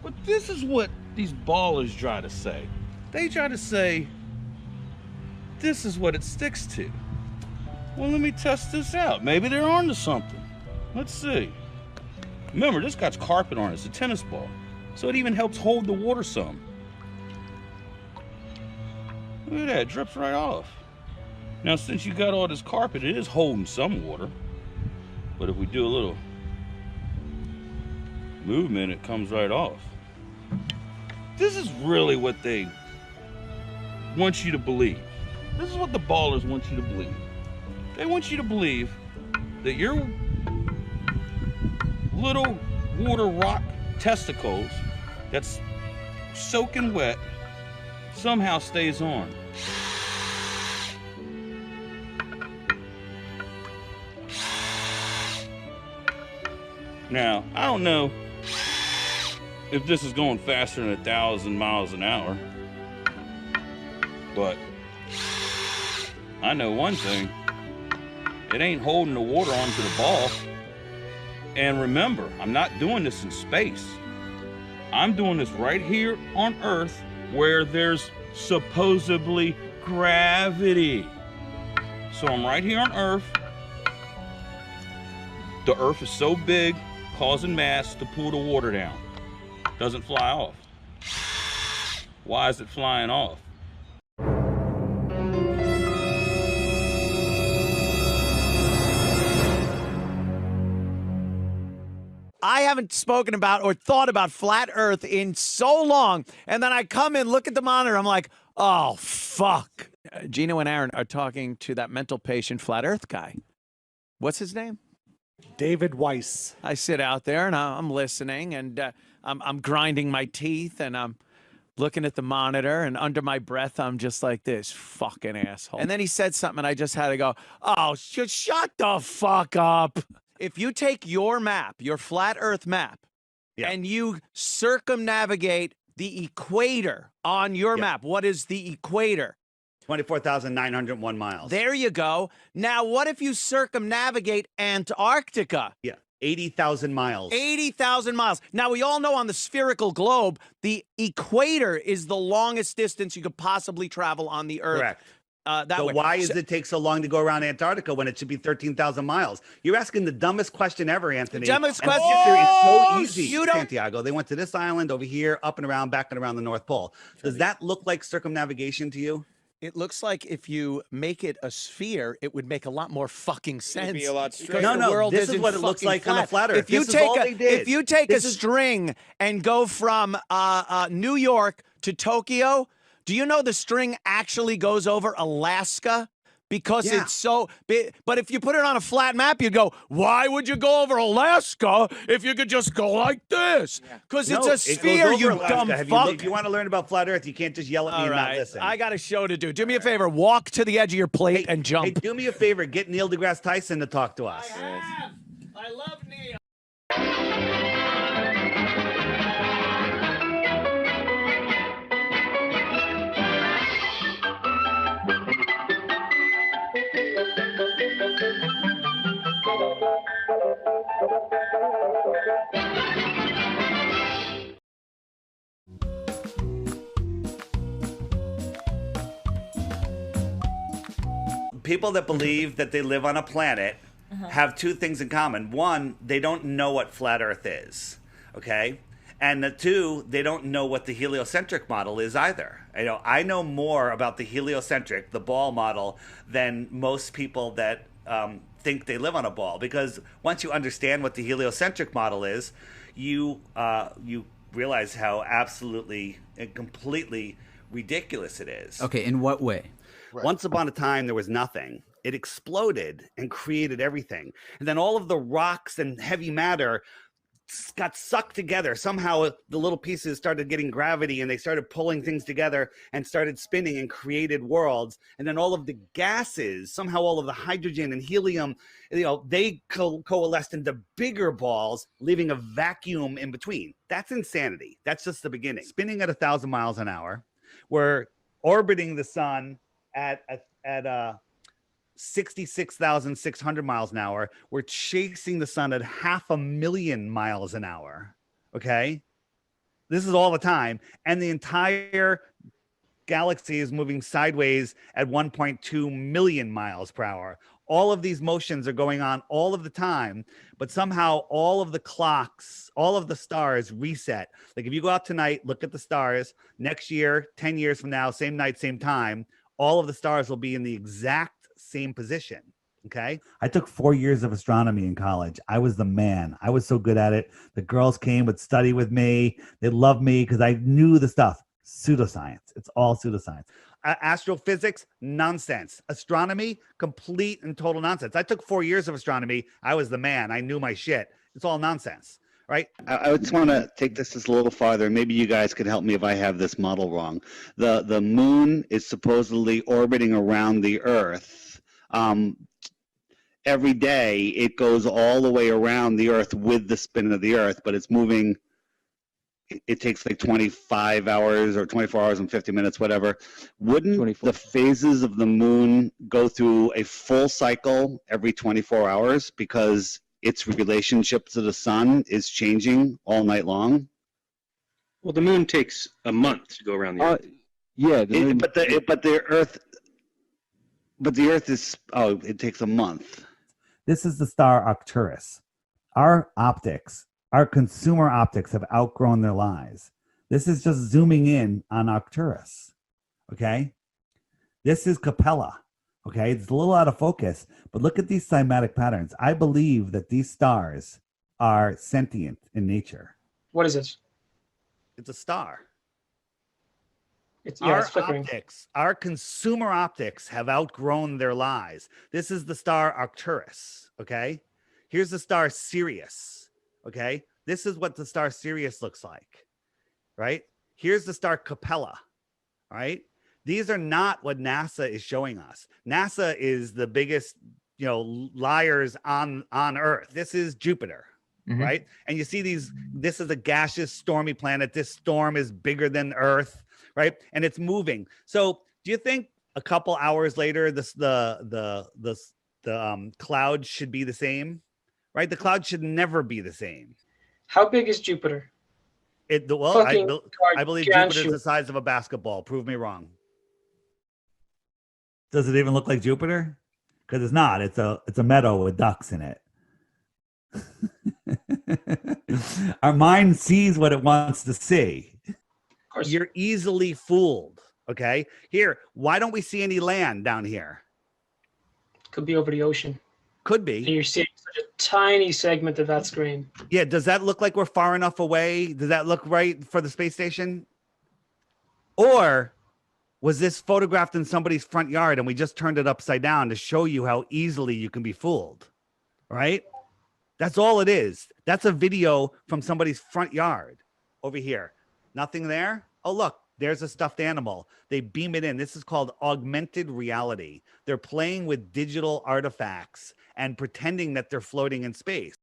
But this is what these ballers try to say. They try to say, this is what it sticks to. Well, let me test this out. Maybe they're onto something. Let's see. Remember, this got carpet on it. It's a tennis ball. So it even helps hold the water some. Look at that, it drips right off. Now, since you got all this carpet, it is holding some water. But if we do a little movement, it comes right off. This is really what they want you to believe. This is what the ballers want you to believe. They want you to believe that your little water rock testicles that's soaking wet somehow stays on. Now, I don't know if this is going faster than 1,000 miles an hour, but I know one thing. It ain't holding the water onto the ball. And remember, I'm not doing this in space. I'm doing this right here on Earth where there's supposedly gravity. So I'm right here on Earth. The Earth is so big, causing mass to pull the water down. Doesn't fly off. Why is it flying off? I haven't spoken about or thought about flat Earth in so long. And then I come in, look at the monitor. I'm like, oh, fuck. Gino and Aaron are talking to that mental patient flat Earth guy. What's his name? David Weiss. I sit out there and I'm listening and I'm grinding my teeth and I'm looking at the monitor and under my breath, I'm just like this fucking asshole. And then he said something and I just had to go, oh, shut the fuck up. If you take your map, your flat Earth map, and you circumnavigate the equator on your map, what is the equator? 24,901 miles. There you go. Now, what if you circumnavigate Antarctica? Yeah, 80,000 miles. 80,000 miles. Now, we all know on the spherical globe, the equator is the longest distance you could possibly travel on the Earth. Correct. So why does it take so long to go around Antarctica when it should be 13,000 miles? You're asking the dumbest question ever, Anthony. Dumbest and question. It's so easy. You don't... Santiago, they went to this island over here, up and around, back and around the North Pole. Does that look like circumnavigation to you? It looks like if you make it a sphere, it would make a lot more fucking sense. It'd be a lot straighter. No, this is what it looks like on the flat Earth. If you take a string and go from New York to Tokyo, do you know the string actually goes over Alaska? Because it's so big. But if you put it on a flat map, you go, why would you go over Alaska if you could just go like this? Because it's a sphere, you dumb fuck. If you want to learn about flat Earth, you can't just yell at me and not listen. I got a show to do. Do me a favor. Walk to the edge of your plate and jump. Hey, do me a favor. Get Neil deGrasse Tyson to talk to us. I love Neil. People that believe that they live on a planet have two things in common. One, they don't know what flat Earth is, okay? And the two, they don't know what the heliocentric model is either. I know more about the heliocentric, the ball model, than most people that think they live on a ball. Because once you understand what the heliocentric model is, you realize how absolutely and completely ridiculous it is. Okay, in what way? Right. Once upon a time, there was nothing. It exploded and created everything. And then all of the rocks and heavy matter got sucked together. Somehow the little pieces started getting gravity and they started pulling things together and started spinning and created worlds. And then all of the gases, somehow all of the hydrogen and helium, they coalesced into bigger balls, leaving a vacuum in between. That's insanity. That's just the beginning. Spinning at 1,000 miles an hour. We're orbiting the sun at 66,600 miles an hour. We're chasing the sun at 500,000 miles an hour. Okay. This is all the time. And the entire galaxy is moving sideways at 1.2 million miles per hour. All of these motions are going on all of the time, but somehow all of the clocks, all of the stars reset. Like if you go out tonight, look at the stars, next year, 10 years from now, same night, same time, all of the stars will be in the exact same position. Okay. I took 4 years of astronomy in college. I was the man. I was so good at it. The girls came, would study with me. They loved me because I knew the stuff. Pseudoscience. It's all pseudoscience. Astrophysics, nonsense. Astronomy, complete and total nonsense. I took 4 years of astronomy. I was the man. I knew my shit. It's all nonsense, right? I just want to take this just a little farther. Maybe you guys could help me if I have this model wrong. The moon is supposedly orbiting around the Earth. Every day it goes all the way around the Earth with the spin of the Earth, but it's moving. It takes like 25 hours or 24 hours and 50 minutes, whatever. Wouldn't 24. The phases of the moon go through a full cycle every 24 hours because its relationship to the sun is changing all night long? Well, the moon takes a month to go around the Earth. Yeah, but the Earth is, it takes a month. This is the star Arcturus. Our optics, our consumer optics have outgrown their lives. This is just zooming in on Arcturus, okay? This is Capella, okay? It's a little out of focus, but look at these cymatic patterns. I believe that these stars are sentient in nature. What is this? It's a star. It's flickering. Our consumer optics have outgrown their lives. This is the star Arcturus, okay? Here's the star Sirius. Okay, this is what the star Sirius looks like, right? Here's the star Capella, right? These are not what NASA is showing us. NASA is the biggest, liars on Earth. This is Jupiter, right? And you see this is a gaseous, stormy planet. This storm is bigger than Earth, right? And it's moving. So do you think a couple hours later, the clouds should be the same? Right, the cloud should never be the same. How big is Jupiter? I believe Jupiter is the size of a basketball. Prove me wrong. Does it even look like Jupiter? Because it's not. It's a meadow with ducks in it. Our mind sees what it wants to see. Of course. You're easily fooled. Okay. Here, why don't we see any land down here? Could be over the ocean. Could be. And you're seeing such a tiny segment of that screen. Yeah, does that look like we're far enough away? Does that look right for the space station? Or was this photographed in somebody's front yard and we just turned it upside down to show you how easily you can be fooled? Right? That's all it is. That's a video from somebody's front yard over here. Nothing there? Oh, look. There's a stuffed animal. They beam it in. This is called augmented reality. They're playing with digital artifacts and pretending that they're floating in space.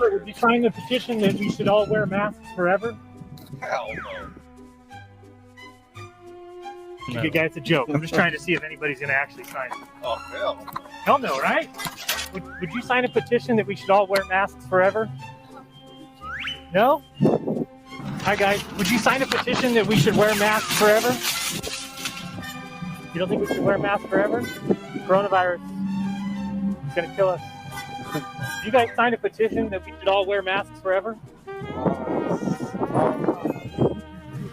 Would you sign the petition that we should all wear masks forever? Hell no. No. You guys, it's a joke. I'm just trying to see if anybody's going to actually sign it. Oh, hell. Hell no, right? Would you sign a petition that we should all wear masks forever? No? Hi, guys. Would you sign a petition that we should wear masks forever? You don't think we should wear masks forever? Coronavirus is going to kill us. You guys sign a petition that we should all wear masks forever?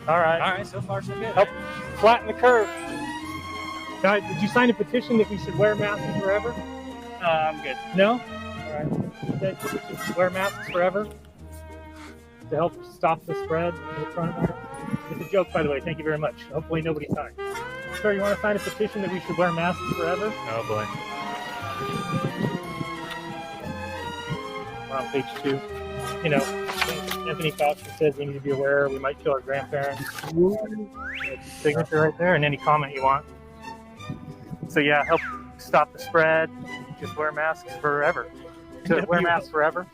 All right. All right, so far so good. Help flatten the curve. Guys, would you sign a petition that we should wear masks forever? I'm good. No? All right. You guys think we should wear masks forever to help stop the spread of the coronavirus? It's a joke, by the way. Thank you very much. Hopefully nobody signed. Sir, you want to sign a petition that we should wear masks forever? Oh, boy. We're on page 2. Anthony Fauci says we need to be aware we might kill our grandparents. Signature right there, and any comment you want. So yeah, help stop the spread. Just wear masks forever. To wear masks forever.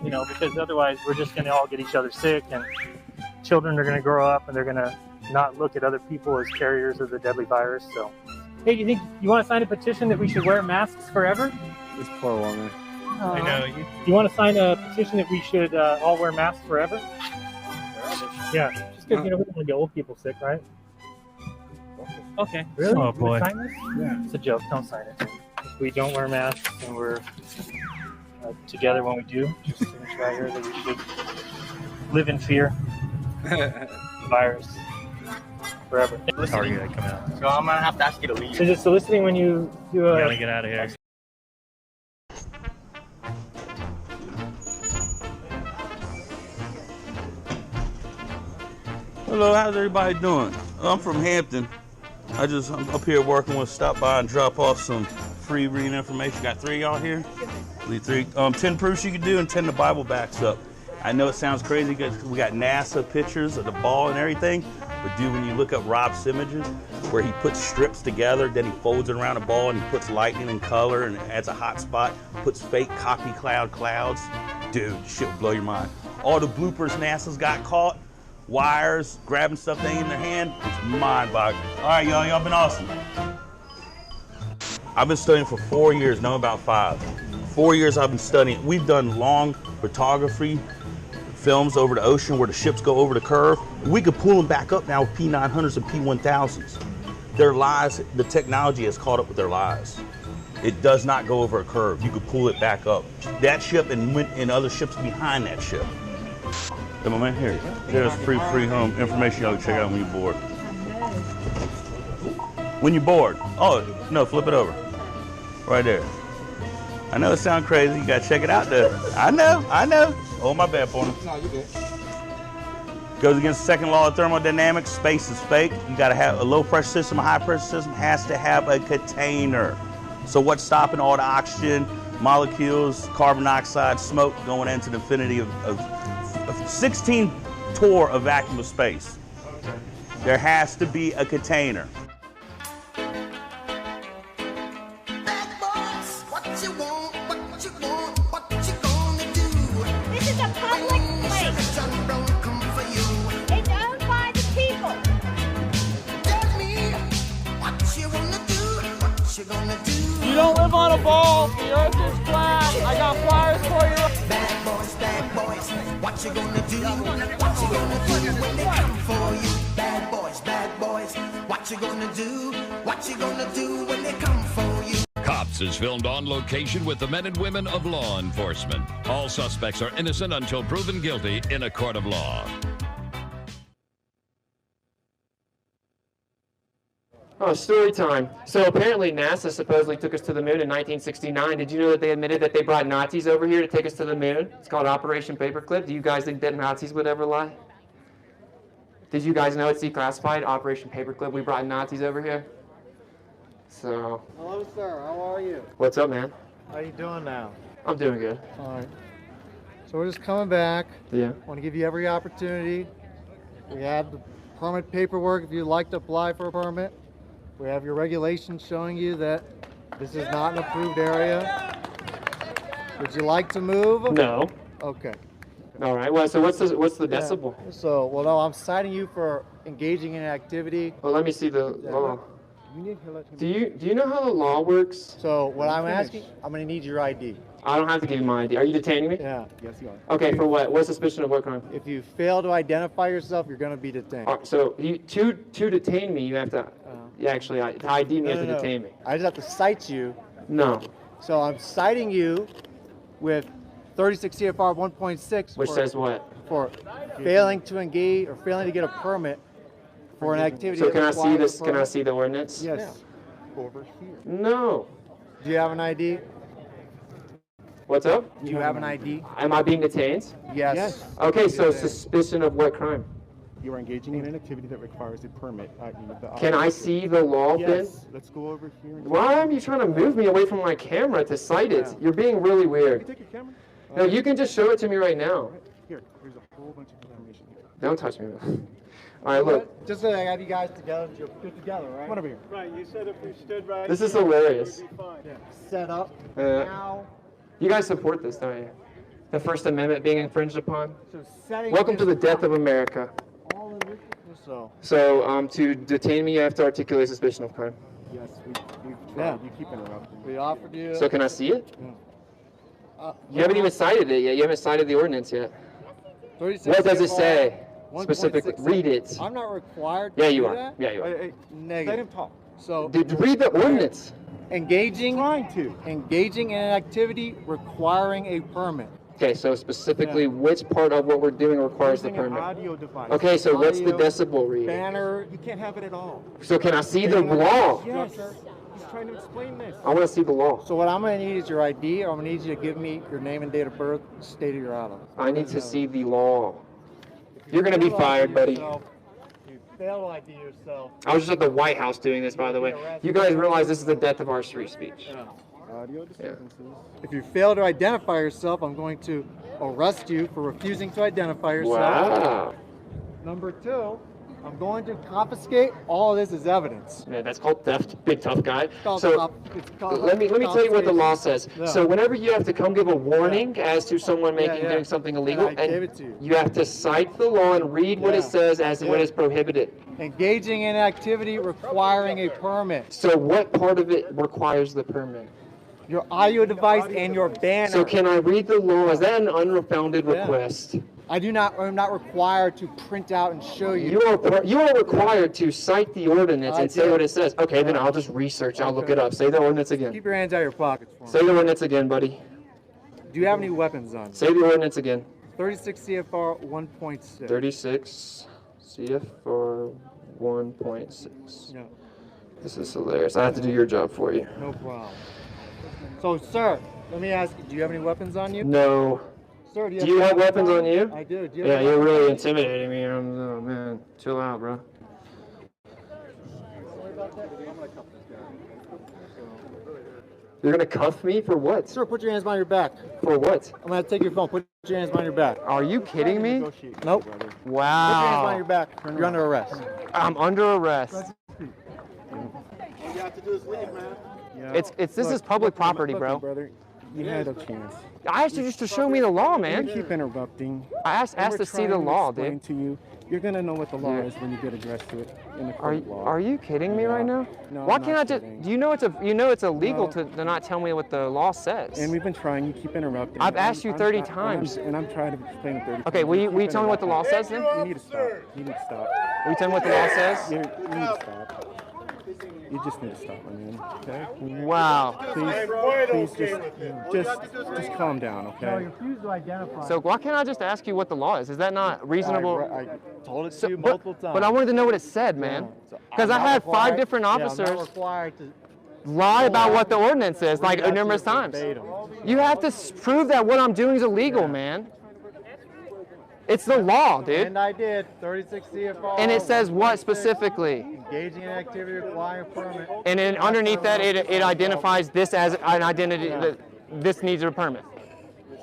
Because otherwise we're just going to all get each other sick, and children are going to grow up and they're going to not look at other people as carriers of the deadly virus. So Hey, you want to sign a petition that we should wear masks forever? This poor woman. I know. You want to sign a petition that we should all wear masks forever? Yeah, just because we don't want to get old people sick, right? Okay. Really? Oh boy. Sign this? Yeah. It's a joke. Don't sign it. If we don't wear masks and we're together when we do, just signature right here that we should live in fear of the virus forever. Target, I come out. So I'm gonna have to ask you to leave. So just soliciting when you do a. Gotta get out of here. Hello, how's everybody doing? I'm from Hampton. I'm up here working with stop by and drop off some free reading information. Got 3 of y'all here? Only 3. 10 proofs you can do and 10 the Bible backs up. I know it sounds crazy because we got NASA pictures of the ball and everything, but dude, when you look up Rob's images, where he puts strips together, then he folds it around a ball and he puts lightning and color and adds a hot spot, puts fake copy clouds, dude, shit will blow your mind. All the bloopers NASA's got caught, wires, grabbing stuff they in their hand, it's mind-boggling. All right, y'all been awesome. I've been studying for 4 years, now about 5. 4 years I've been studying. We've done long photography films over the ocean where the ships go over the curve. We could pull them back up now with P900s and P1000s. Their lies, the technology has caught up with their lies. It does not go over a curve. You could pull it back up. That ship and other ships behind that ship. Hey, my man, here. There's free information y'all can check out when you're bored. When you're bored. Oh, no, flip it over. Right there. I know it sounds crazy. You gotta check it out though. I know. Oh, my bad, partner. No, you good. Goes against the second law of thermodynamics. Space is fake. You gotta have a low pressure system, a high pressure system has to have a container. So what's stopping all the oxygen, molecules, carbon dioxide, smoke going into the infinity of 16 tour of vacuum of space? There has to be a container. You don't live on a ball, the earth is flat. I got flyers for you. Bad boys, what you gonna do? What you gonna do when they come for you? Bad boys, what you gonna do? What you gonna do when they come for you? Cops is filmed on location with the men and women of law enforcement. All suspects are innocent until proven guilty in a court of law. Oh, story time. So apparently NASA supposedly took us to the moon in 1969. Did you know that they admitted that they brought Nazis over here to take us to the moon? It's called Operation Paperclip. Do you guys think that Nazis would ever lie? Did you guys know it's declassified? Operation Paperclip. We brought Nazis over here. So. Hello, sir. How are you? What's up, man? How you doing now? I'm doing good. All right. So we're just coming back. Yeah. Want to give you every opportunity. We have the permit paperwork if you'd like to apply for a permit. We have your regulations showing you that this is not an approved area. Would you like to move? No. Okay. All right. Well, so what's the decibel? So, well, no, I'm citing you for engaging in an activity. Well, let me see the law. Do you know how the law works? So what I'm asking, I'm going to need your ID. I don't have to give you my ID. Are you detaining me? Yeah. Yes, you are. Okay, for what? What suspicion of what crime? If you fail to identify yourself, you're going to be detained. So to detain me, you have to. Yeah, actually, to ID me, you have to detain me. I just have to cite you. No. So I'm citing you with 36 CFR 1.6. Which says what? For failing to engage or failing to get a permit for an activity. So can I see this? Can I see the ordinance? Yes. Yeah. Over here. No. Do you have an ID? What's up? Do you have an ID? Am I being detained? Yes. Okay, so suspicion of what crime? You are engaging in an activity that requires a permit. Can I see the law then? Let's go over here. Why are you trying to move me away from my camera to cite it? You're being really weird. Can you take your camera? No, you can just show it to me right now. Here's a whole bunch of information here. Don't touch me. All right, look. Just so I have you guys together, you're good together, right? Come on over here. Right, you said if we stood right. This is hilarious. Yeah. Set up now. You guys support this, don't you? The First Amendment being infringed upon? So welcome to the death of America. So to detain me, you have to articulate suspicion of crime. Yes, we've tried. Yeah. You keep interrupting. We offered you. So can I see it? Yeah. You haven't even cited it yet. You haven't cited the ordinance yet. 36 What does it CFR say 1.6. specifically? Read it. I'm not required to Yeah, you do are. that. Yeah, you are. Let Negative. him talk. So Dude, read the ordinance. engaging to. engaging in an activity requiring a permit. Okay, so specifically, which part of what we're doing requires the Using an permit? audio device. Okay, so what's the Audio, decibel read? Banner. You can't have it at all. So can I see the law? Yes. He's trying to explain this. I want to see the law. So what I'm going to need is your ID, or I'm going to need you to give me your name and date of birth, state of your auto. I need to see the law. You're going to be fired, buddy. You fail to ID yourself. I was just at the White House doing this, by the way. You guys realize this is the death of our free speech. Audio disturbances. If you fail to identify yourself, I'm going to arrest you for refusing to identify yourself. Wow. Number 2, I'm going to confiscate all of this as evidence. Yeah, that's called theft, big tough guy. called So it's called let me tell you what the law says. Yeah. So whenever you have to come give a warning as to someone doing something illegal, And I gave it to you. you have to cite the law and read what it says as to what is prohibited. Engaging in activity requiring a permit. So what part of it requires the permit? Your audio device and your banner. So can I read the law? Is that an unfounded request? I'm not required to print out and show you. You are required to cite the ordinance and say did. what it says. Okay, then I'll just research. I'll look it up. Say the ordinance again. Keep your hands out of your pockets for me. Say the ordinance again, buddy. Do you have any weapons on? Say the ordinance again. 36 CFR 1.6. 36 CFR 1.6. Yeah, This is hilarious. I have to do your job for you. no problem. So, sir, let me ask you, do you have any weapons on you? No. Sir, Do you have weapons on you? I do. Do you Yeah, have you're really intimidating me. Oh, man. Chill out, bro. You're going to cuff me for what? Sir, put your hands behind your back. For what? I'm going to take your phone. Put your hands behind your back. Are you kidding me? Nope. Put your hands behind Wow. your back. You're under arrest. I'm under arrest. All you have to do is leave, man. This is public property, Look, bro. brother, you had a chance. I asked you just to show me the law, man. You keep interrupting. I asked And we're to see the trying to law, explain dude. to you. You're gonna know what the law is when you get addressed to it in the court of law. Are you kidding me right now? No, Why I'm can't I not just? kidding. Do you know it's illegal No. to not tell me what the law says? And we've been trying. You keep interrupting. I've asked you 30 and times. I'm trying to explain it 30 times. Okay, will you keep tell me what the law says then? interrupting. You need to stop. You need to stop. Will you tell me what the law says? You need to stop. You just need to stop, my man. Okay? Wow. Please just calm down, No, okay? you refuse to identify. So why can't I just ask you what the law is? Is that not reasonable? I told it to So- you multiple times. but I wanted to know what it said, man. Because I had 5 different I'm officers not required to. lie about what the ordinance is, like Read it out to numerous you times. verbatim. You have to prove that what I'm doing is illegal, man. It's the law, dude. And I did. 36 CFR. And it says what 1.6, specifically? Engaging in activity requiring a permit. And then underneath that, it identifies this as an identity that this needs a permit.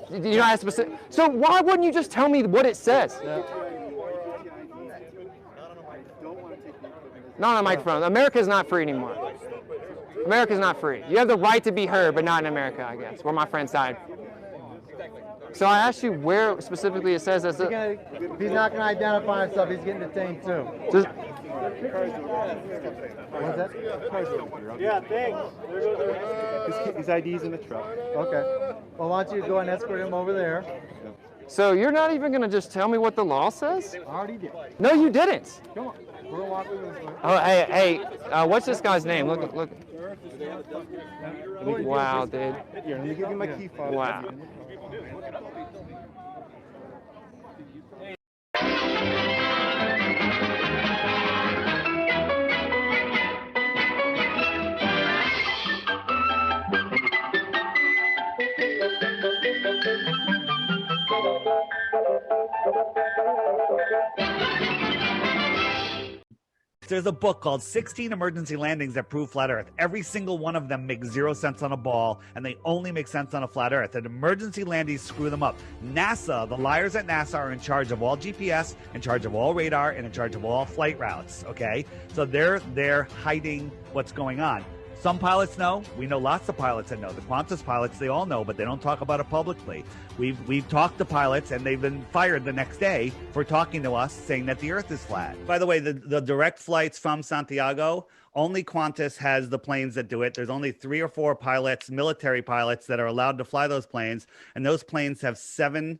You know, specific. So why wouldn't you just tell me what it says? Not on a microphone. America's not free anymore. America's not free. You have the right to be heard, but not in America, I guess, where my friends died. So I asked you where specifically it says that. If he's not going to identify himself, he's getting detained too. Just, What's that? Yeah, thanks. His ID's in the truck. Okay. Well, why don't you go and escort him over there? so you're not even going to just tell me what the law says? I already did. No, you didn't. Come on. We're going to walk over this way. Oh, hey, what's this guy's name? Look. Wow, dude. Here, let me give you my key fob. Wow. There's a book called 16 Emergency Landings That Prove Flat Earth. Every single one of them makes 0 sense on a ball, and they only make sense on a flat Earth. And emergency landings screw them up. NASA, the liars at NASA, are in charge of all GPS, in charge of all radar, and in charge of all flight routes, okay? So they're hiding what's going on. Some pilots know. We know lots of pilots that know. The Qantas pilots, they all know, but they don't talk about it publicly. We've talked to pilots, and they've been fired the next day for talking to us, saying that the Earth is flat. By the way, the direct flights from Santiago Only Qantas has the planes that do it. There's only 3 or 4 pilots, military pilots, that are allowed to fly those planes. And those planes have 7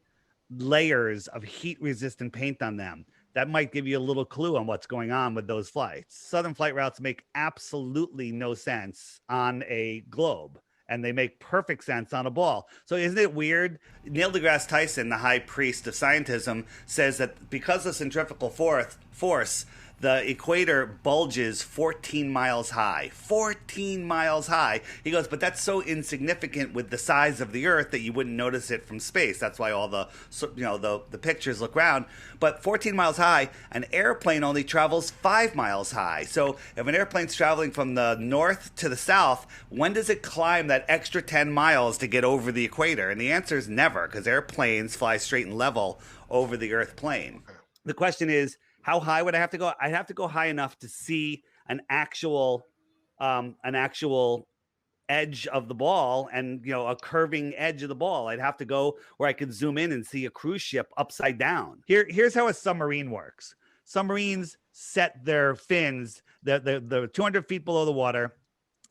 layers of heat-resistant paint on them. That might give you a little clue on what's going on with those flights. Southern flight routes make absolutely no sense on a globe, and they make perfect sense on a ball. So isn't it weird? Neil deGrasse Tyson, the high priest of scientism, says that because of centrifugal force, the equator bulges 14 miles high. 14 miles high. He goes, but that's so insignificant with the size of the Earth that you wouldn't notice it from space. That's why all the pictures look round. But 14 miles high, an airplane only travels 5 miles high. So if an airplane's traveling from the north to the south, when does it climb that extra 10 miles to get over the equator? And the answer is never, because airplanes fly straight and level over the Earth plane. The question is, how high would I have to go? I'd have to go high enough to see an actual edge of the ball, and a curving edge of the ball. I'd have to go where I could zoom in and see a cruise ship upside down. Here's how a submarine works. Submarines set their fins, the 200 feet below the water.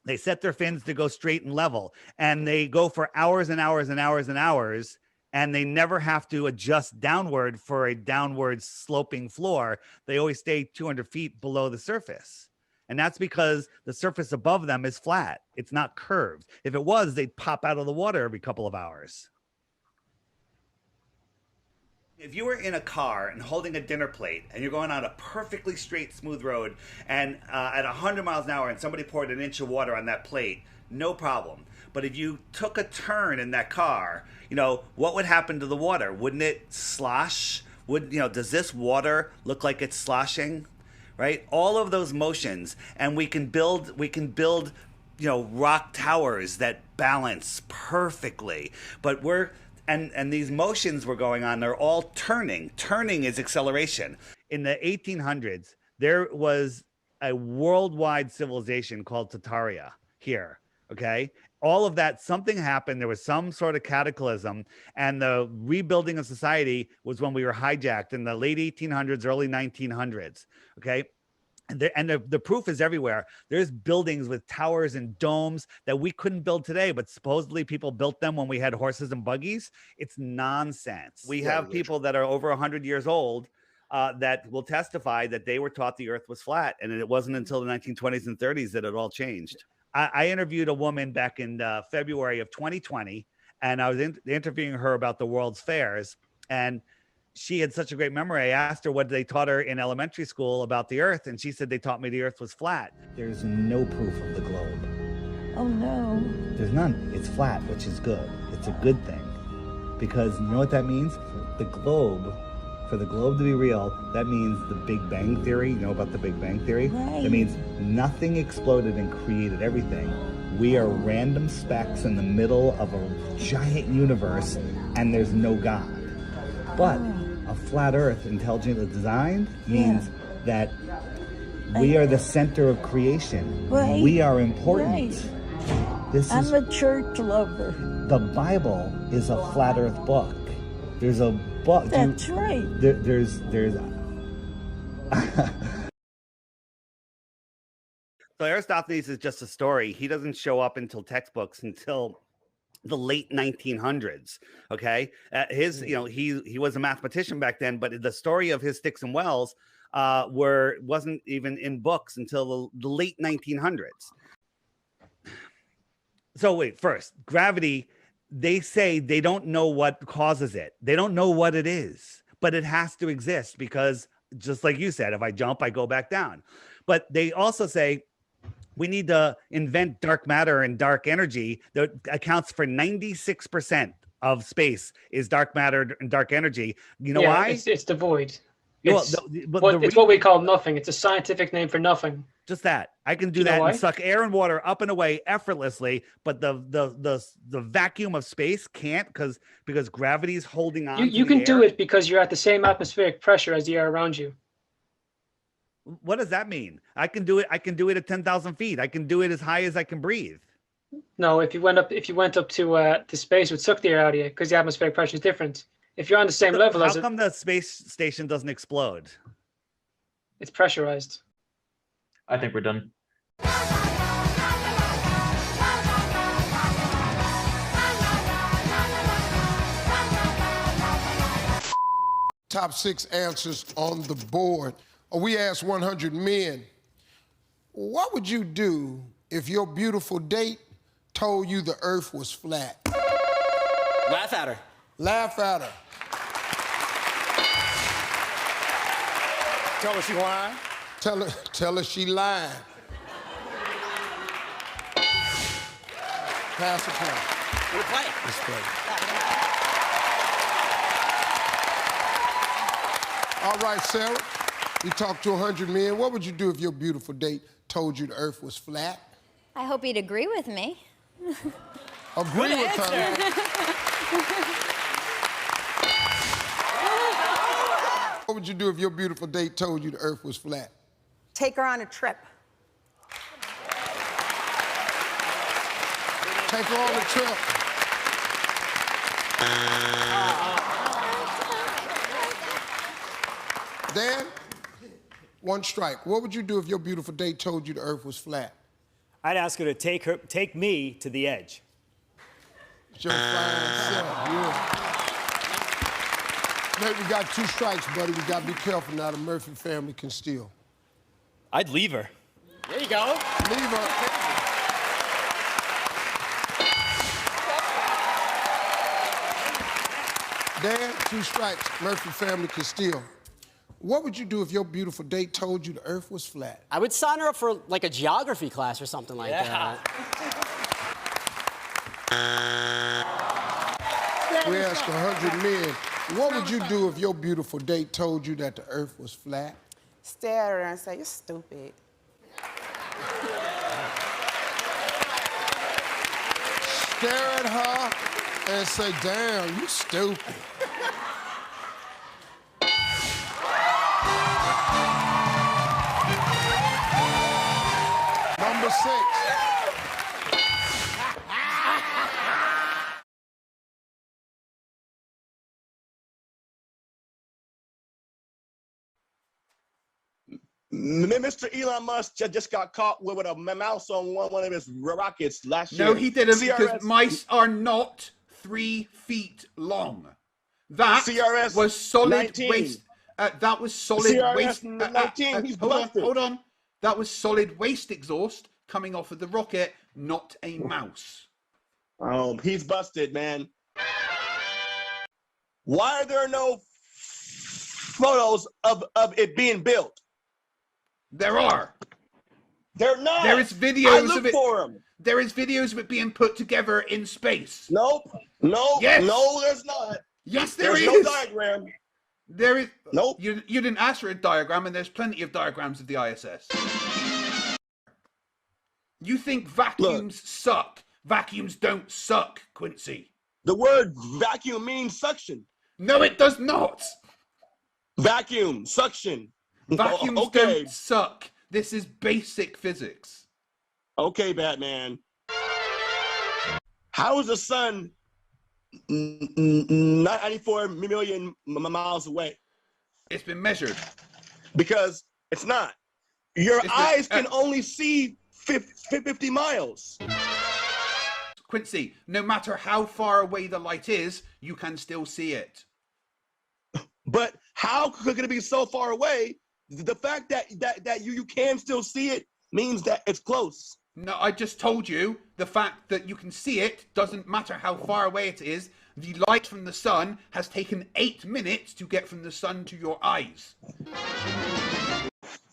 They set their fins to go straight and level, and they go for hours and hours and hours and hours. And they never have to adjust downward for a downward sloping floor. They always stay 200 feet below the surface. And that's because the surface above them is flat. It's not curved. If it was, they'd pop out of the water every couple of hours. If you were in a car and holding a dinner plate and you're going on a perfectly straight, smooth road and at 100 miles an hour and somebody poured an inch of water on that plate, no problem. But if you took a turn in that car, what would happen to the water? Wouldn't it slosh? Does this water look like it's sloshing? Right? All of those motions, and we can build, rock towers that balance perfectly. But and these motions we're going on, they're all turning. Turning is acceleration. In the 1800s, there was a worldwide civilization called Tartaria here. Okay. All of that, something happened. There was some sort of cataclysm, and the rebuilding of society was when we were hijacked in the late 1800s, early 1900s. Okay. And the proof is everywhere. There's buildings with towers and domes that we couldn't build today, but supposedly people built them when we had horses and buggies. It's nonsense. We have people that are over 100 years old that will testify that they were taught the Earth was flat, and it wasn't until the 1920s and 30s that it all changed. I interviewed a woman back in February of 2020, and I was interviewing her about the world's fairs, and she had such a great memory. I asked her what they taught her in elementary school about the Earth, and she said they taught me the Earth was flat. There's no proof of the globe. Oh, no. There's none. It's flat, which is good. It's a good thing, because you know what that means? For the globe to be real, that means the Big Bang Theory. You know about the Big Bang Theory? Right. That means nothing exploded and created everything. We are random specks in the middle of a giant universe, and there's no God. But a flat Earth, intelligently designed, means that we are the center of creation. Right. We are important. Right. I'm a church lover. The Bible is a flat Earth book. There's a book. That's right. There's So Aristophanes is just a story. He doesn't show up until textbooks until the late 1900s. Okay, he was a mathematician back then, but the story of his sticks and wells wasn't even in books until the late 1900s. So wait, first, gravity. They say they don't know what causes it. They don't know what it is, but it has to exist because, just like you said, if I jump, I go back down. But they also say we need to invent dark matter and dark energy that accounts for 96% of space is dark matter and dark energy. You know why? It's the void. It's what we call nothing. It's a scientific name for nothing. Just that. I can do that and suck air and water up and away effortlessly, but the vacuum of space can't because gravity is holding on. You can do it because you're at the same atmospheric pressure as the air around you. What does that mean? I can do it. I can do it at 10,000 feet. I can do it as high as I can breathe. No, if you went up to space, it would suck the air out of you because the atmospheric pressure is different. If you're on the same level as how come the space station doesn't explode? It's pressurized. I think we're done. Top 6 answers on the board. We asked 100 men, what would you do if your beautiful date told you the earth was flat? Laugh at her. Laugh at her. Tell her she lying. Tell her she lying. Pass the play. We'll play. Let's play. All right, Sarah, you talked to 100 men. What would you do if your beautiful date told you the earth was flat? I hope he'd agree with me. Agree with her. What would you do if your beautiful date told you the earth was flat? Take her on a trip. Take her on a trip. Dan, one strike. What would you do if your beautiful date told you the earth was flat? I'd ask her to take me to the edge. It's your fine self, yeah. Mate, we got 2 strikes, buddy. We gotta be careful now. The Murphy family can steal. I'd leave her. There you go. Leave her. Dan, 2 strikes. Murphy family can steal. What would you do if your beautiful date told you the earth was flat? I would sign her up for like a geography class or something like that. We asked 100 men, what would you do if your beautiful date told you that the earth was flat? Stare at her and say, you're stupid. Stare at her and say, damn, you stupid. Number 6. Mr. Elon Musk just got caught with a mouse on one of his rockets last year. No, he didn't, CRS because mice are not 3 feet long. That CRS was solid 19. waste. That was solid CRS waste. 19. He's hold on. That was solid waste exhaust coming off of the rocket, not a mouse. Oh, he's busted, man. Why are there no photos of it being built? There are. They're not. There is videos of it. For them. There is videos of it being put together in space. Nope. No. Yes. No, there's not. Yes, there there's is. no diagram. There is. Nope. You didn't ask for a diagram, and there's plenty of diagrams of the ISS. You think vacuums suck? Vacuums don't suck, Quincy. The word vacuum means suction. No, it does not. Vacuum, suction. Vacuums don't suck. This is basic physics. Okay, Batman. How is the sun 94 million miles away? It's been measured. Because it's not. Your eyes can only see 50 miles. Quincy, no matter how far away the light is, you can still see it. But how could it be so far away? The fact that you can still see it means that it's close. No, I just told you the fact that you can see it doesn't matter how far away it is. The light from the sun has taken 8 minutes to get from the sun to your eyes.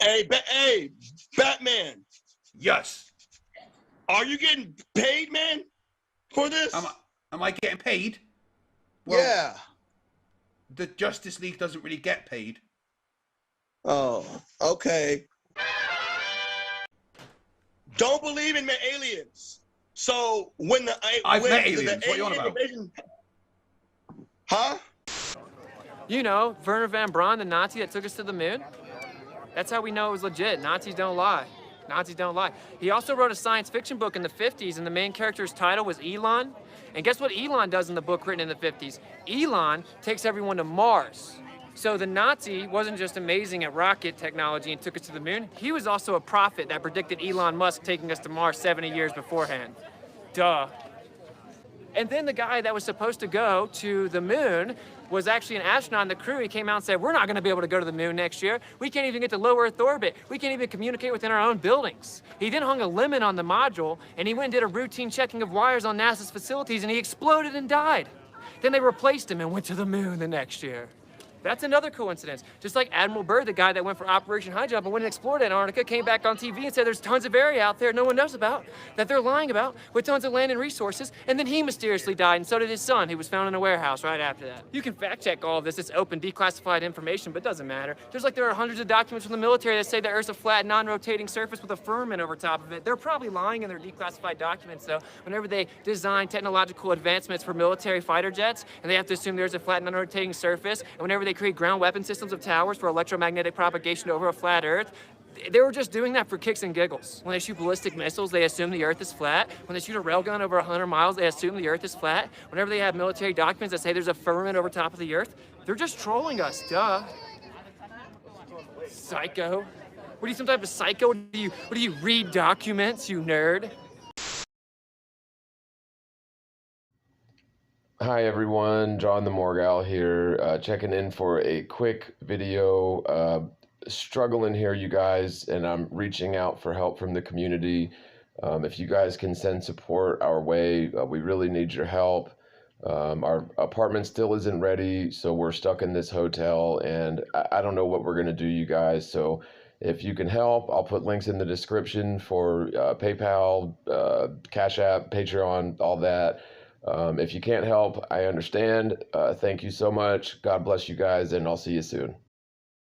Hey, Batman. Yes. Are you getting paid, man, for this? Am I getting paid? Well, yeah. The Justice League doesn't really get paid. Oh, okay. Don't believe in aliens. So when I've met aliens. What are you on about? Huh? You know, Werner von Braun, the Nazi that took us to the moon? That's how we know it was legit. Nazis don't lie. Nazis don't lie. He also wrote a science fiction book in the 50s, and the main character's title was Elon. And guess what Elon does in the book written in the 50s? Elon takes everyone to Mars. So the Nazi wasn't just amazing at rocket technology and took us to the moon. He was also a prophet that predicted Elon Musk taking us to Mars 70 years beforehand. Duh. And then the guy that was supposed to go to the moon was actually an astronaut in the crew. He came out and said, we're not gonna be able to go to the moon next year. We can't even get to low Earth orbit. We can't even communicate within our own buildings. He then hung a lemon on the module, and he went and did a routine checking of wires on NASA's facilities, and he exploded and died. Then they replaced him and went to the moon the next year. That's another coincidence. Just like Admiral Byrd, the guy that went for Operation High Jump and went and explored Antarctica, came back on TV and said there's tons of area out there no one knows about, that they're lying about, with tons of land and resources, and then he mysteriously died, and so did his son, who was found in a warehouse right after that. You can fact check all of this. It's open, declassified information, but it doesn't matter. Just like there are hundreds of documents from the military that say the Earth's a flat, non-rotating surface with a firmament over top of it. They're probably lying in their declassified documents, though, whenever they design technological advancements for military fighter jets, and they have to assume there's a flat, non-rotating surface, and whenever they create ground weapon systems of towers for electromagnetic propagation over a flat Earth, they were just doing that for kicks and giggles. When they shoot ballistic missiles, they assume the Earth is flat. When they shoot a railgun over 100 miles, they assume the Earth is flat. Whenever they have military documents that say there's a firmament over top of the Earth, they're just trolling us, duh. Psycho. What are you, some type of psycho? What do you read documents, you nerd? Hi everyone, John the Morgile here, checking in for a quick video. Struggling here, you guys, and I'm reaching out for help from the community. If you guys can send support our way, we really need your help. Our apartment still isn't ready, so we're stuck in this hotel, and I don't know what we're gonna do, you guys. So if you can help, I'll put links in the description for PayPal, Cash App, Patreon, all that. If you can't help, I understand. Thank you so much. God bless you guys, and I'll see you soon.